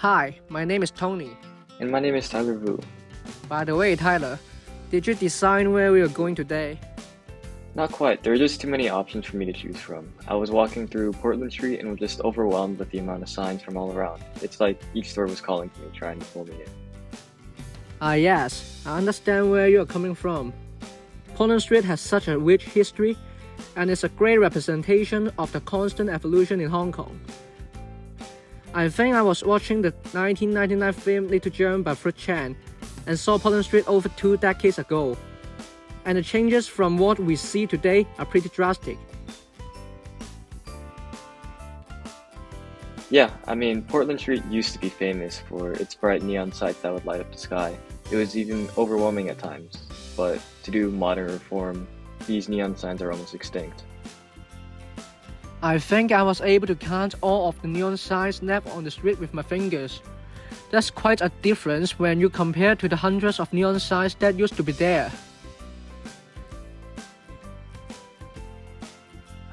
Hi, my name is Tony. And my name is Tyler Vu. By the way, Tyler, did you decide where we are going today? Not quite, there are just too many options for me to choose from. I was walking through Portland Street and was just overwhelmed with the amount of signs from all around. It's like each store was calling to me, trying to pull me in. Yes, I understand where you are coming from. Portland Street has such a rich history, and is a great representation of the constant evolution in Hong Kong. I think I was watching the 1999 film Little Germ by Fred Chan and saw Portland Street over 2 decades ago. And the changes from what we see today are pretty drastic. Yeah, Portland Street used to be famous for its bright neon sights that would light up the sky. It was even overwhelming at times, but to do modern reform, these neon signs are almost extinct. I think I was able to count all of the neon signs left on the street with my fingers. That's quite a difference when you compare to the hundreds of neon signs that used to be there.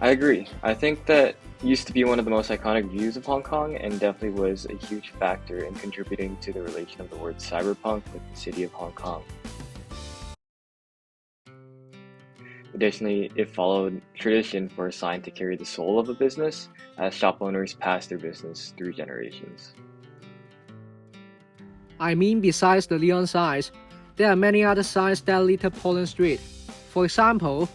I agree. I think that used to be one of the most iconic views of Hong Kong and definitely was a huge factor in contributing to the relation of the word cyberpunk with the city of Hong Kong. Additionally, it followed tradition for a sign to carry the soul of a business as shop owners passed their business through generations. Besides the neon signs, there are many other signs that litter Portland Street. For example,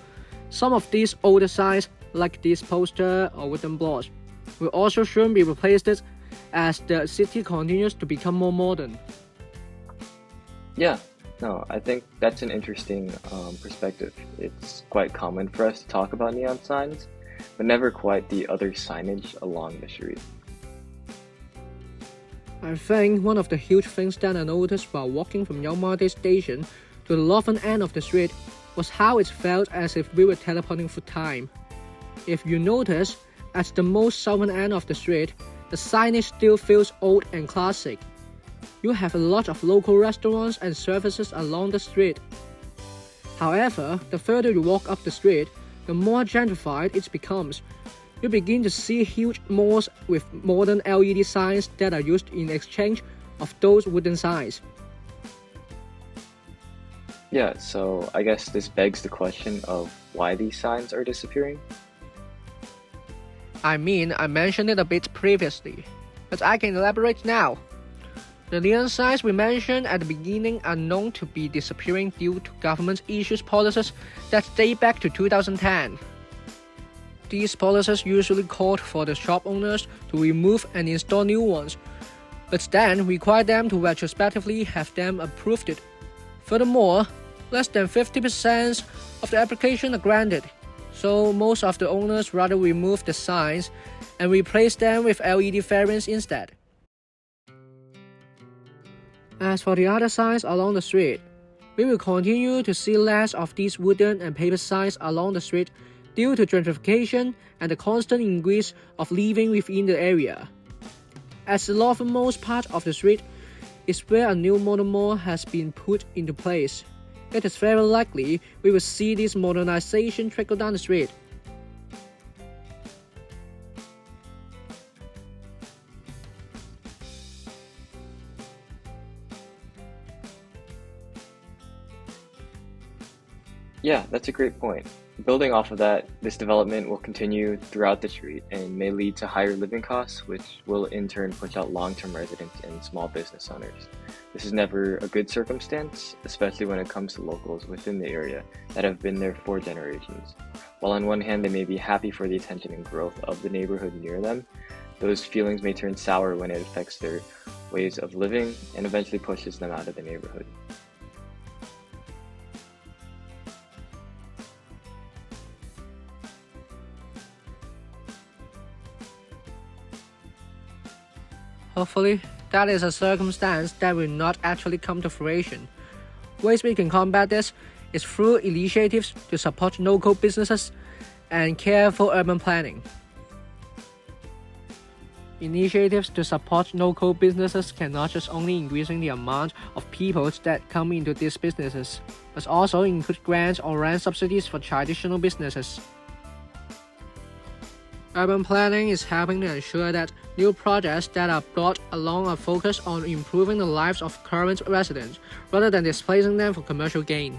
some of these older signs, like this poster or wooden blocks, will also soon be replaced as the city continues to become more modern. Yeah, no, I think that's an interesting perspective. It's quite common for us to talk about neon signs, but never quite the other signage along the street. I think one of the huge things that I noticed while walking from Yau Ma Tei Station to the northern end of the street was how it felt as if we were teleporting through time. If you notice, at the most southern end of the street, the signage still feels old and classic. You have a lot of local restaurants and services along the street. However, the further you walk up the street, the more gentrified it becomes. You begin to see huge malls with modern LED signs that are used in exchange of those wooden signs. Yeah, so I guess this begs the question of why these signs are disappearing. I mentioned it a bit previously, but I can elaborate now. The neon signs we mentioned at the beginning are known to be disappearing due to government-issued policies that date back to 2010. These policies usually called for the shop owners to remove and install new ones, but then require them to retrospectively have them approved. Furthermore, less than 50% of the application are granted, so most of the owners rather remove the signs and replace them with LED variants instead. As for the other signs along the street, we will continue to see less of these wooden and paper signs along the street due to gentrification and the constant increase of living within the area. As the northernmost part of the street is where a new modern mall has been put into place, it is very likely we will see this modernization trickle down the street. Yeah, that's a great point. Building off of that, this development will continue throughout the street and may lead to higher living costs, which will in turn push out long-term residents and small business owners. This is never a good circumstance, especially when it comes to locals within the area that have been there for generations. While on one hand they may be happy for the attention and growth of the neighborhood near them, those feelings may turn sour when it affects their ways of living and eventually pushes them out of the neighborhood. Hopefully, that is a circumstance that will not actually come to fruition. Ways we can combat this is through initiatives to support local businesses and careful urban planning. Initiatives to support local businesses can not just only increasing the amount of people that come into these businesses, but also include grants or rent subsidies for traditional businesses. Urban planning is helping to ensure that new projects that are brought along are focused on improving the lives of current residents rather than displacing them for commercial gain.